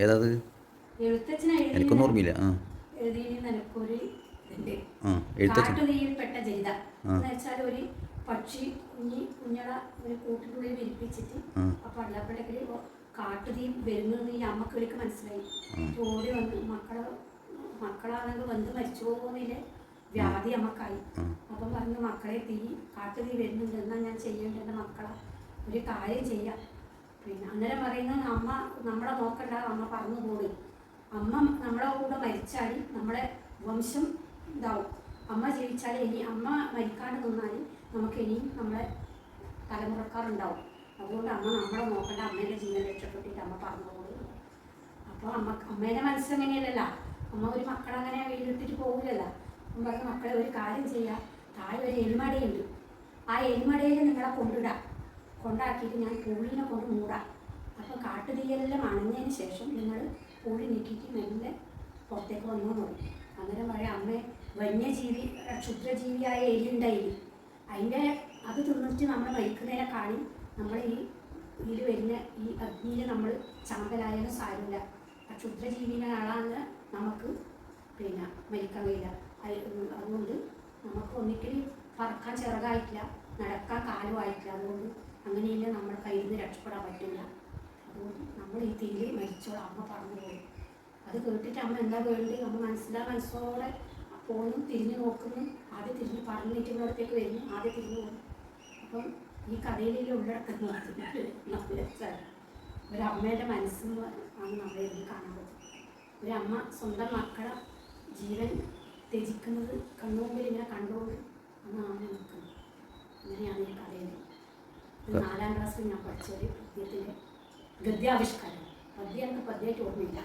ഏതാത്? എനിക്കൊന്നും ഓർമ്മയില്ല. കാട്ടുതീയിൽപ്പെട്ട ജനിത എന്ന് വെച്ചാൽ ഒരു പക്ഷി കുഞ്ഞള ഒരു കൂട്ടിനുള്ളിൽ വിരിപ്പിച്ചിട്ട് അപ്പൊ അള്ളാപ്പഴേക്ക് കാട്ടുതീ വരുന്നു ഈ അമ്മക്കിളിക്ക് മനസ്സിലായി. ഓടി വന്ന് മക്കളാണെങ്കിൽ വന്ന് മരിച്ചു പോകുന്നില്ലേ, വ്യാധി അമ്മക്കായി. അപ്പം പറഞ്ഞു മക്കളെ കാട്ടുതീ വരുന്നുണ്ട്, എന്നാ ഞാൻ ചെയ്യേണ്ട എൻ്റെ മക്കളെ ഒരു കാര്യം ചെയ്യാം. പിന്നെ അന്നേരം പറയുന്നത് അമ്മ നമ്മളെ നോക്കണ്ട, അമ്മ പറഞ്ഞു പോയി. അമ്മ നമ്മളെ കൂടെ മരിച്ചാൽ നമ്മളെ വംശം ഇതാവും. അമ്മ ജീവിച്ചാൽ ഇനി അമ്മ മരിക്കാണ്ട് നിന്നാൽ നമുക്ക് ഇനിയും നമ്മളെ തലമുറക്കാരുണ്ടാവും. അതുകൊണ്ട് അമ്മ നമ്മളെ നോക്കണ്ട, അമ്മേൻ്റെ ജീവൻ രക്ഷപ്പെട്ടിട്ട് അമ്മ പറഞ്ഞു പോയി. അപ്പോൾ അമ്മേൻ്റെ മനസ്സെങ്ങനെയല്ലല്ലോ, അമ്മ ഒരു മക്കളങ്ങനെ വീട്ടിട്ട് പോകില്ലല്ലോ. അമ്മ പറഞ്ഞ മക്കളെ ഒരു കാര്യം ചെയ്യാം, താഴെ ഒരു എലിമടയുണ്ട്, ആ എലിമടയിൽ നിങ്ങളെ കൊണ്ടാക്കിയിട്ട് ഞാൻ പൂളിനെ കൊണ്ട് മൂടാം. അപ്പോൾ കാട്ടുതീയെല്ലാം അണഞ്ഞതിന് ശേഷം നിങ്ങൾ പൂളി നീക്കിയിട്ട് മെല്ലെ പുറത്തേക്ക് വന്നു നോക്കും. അന്നേരം പറയാം അമ്മ വന്യജീവി ക്ഷുദ്രജീവിയായ എലി ഉണ്ടായില്ല, അതിൻ്റെ അത് തിന്നിട്ട് നമ്മൾ മരിക്കുന്നതിനെക്കാളും നമ്മൾ ഇതിൽ വരുന്ന ഈ അഗ്നിയിൽ നമ്മൾ ചാമ്പലായാലും സാരമില്ല. ആ ക്ഷുദ്രജീവിനെ ആളാണ് നമുക്ക് പിന്നെ മരിക്കാൻ കഴിയില്ല. അതുകൊണ്ട് നമുക്ക് ഒന്നിക്കലും പറക്കാൻ ചിറകായിട്ടില്ല, നടക്കാൻ കാലുമായിട്ടില്ല. അതുകൊണ്ട് അങ്ങനെയില്ല നമ്മുടെ കയ്യിൽ നിന്ന് രക്ഷപ്പെടാൻ പറ്റില്ല. അതുകൊണ്ട് നമ്മൾ ഈ തീയിൽ മരിച്ചോളാം, അമ്മ പറഞ്ഞു പോയി. അത് കേട്ടിട്ട് അമ്മ എന്താ വേണ്ടി അമ്മ മനസ്സോടെ പോകുന്നു, തിരിഞ്ഞു നോക്കുന്നു. ആദ്യം തിരിഞ്ഞ് പറഞ്ഞിട്ട് ഇവിടത്തേക്ക് വരുന്നു, ആദ്യം തിരിഞ്ഞു പോകുന്നു. അപ്പം ഈ കഥയിലുള്ള ഉള്ളടക്കം ഒരമ്മയുടെ മനസ്സെന്ന് ആണ് നമ്മളെ കാണാൻ പറ്റും. ഒരമ്മ സ്വന്തം മക്കളെ ജീവൻ ത്യജിക്കുന്നത് കണ്ണുമുമ്പിൽ ഇങ്ങനെ കണ്ടുകൊണ്ട് അന്നാണ് നിൽക്കുന്നത്. അങ്ങനെയാണ് ഈ കഥയിൽ. 4ാം ക്ലാസ്സിൽ ഞാൻ പഠിച്ച ഒരു പദ്യത്തിൻ്റെ ഗദ്യാവിഷ്കാരം. പദ്യം എനിക്ക് പദ്യമായിട്ട് ഓർമ്മയില്ല.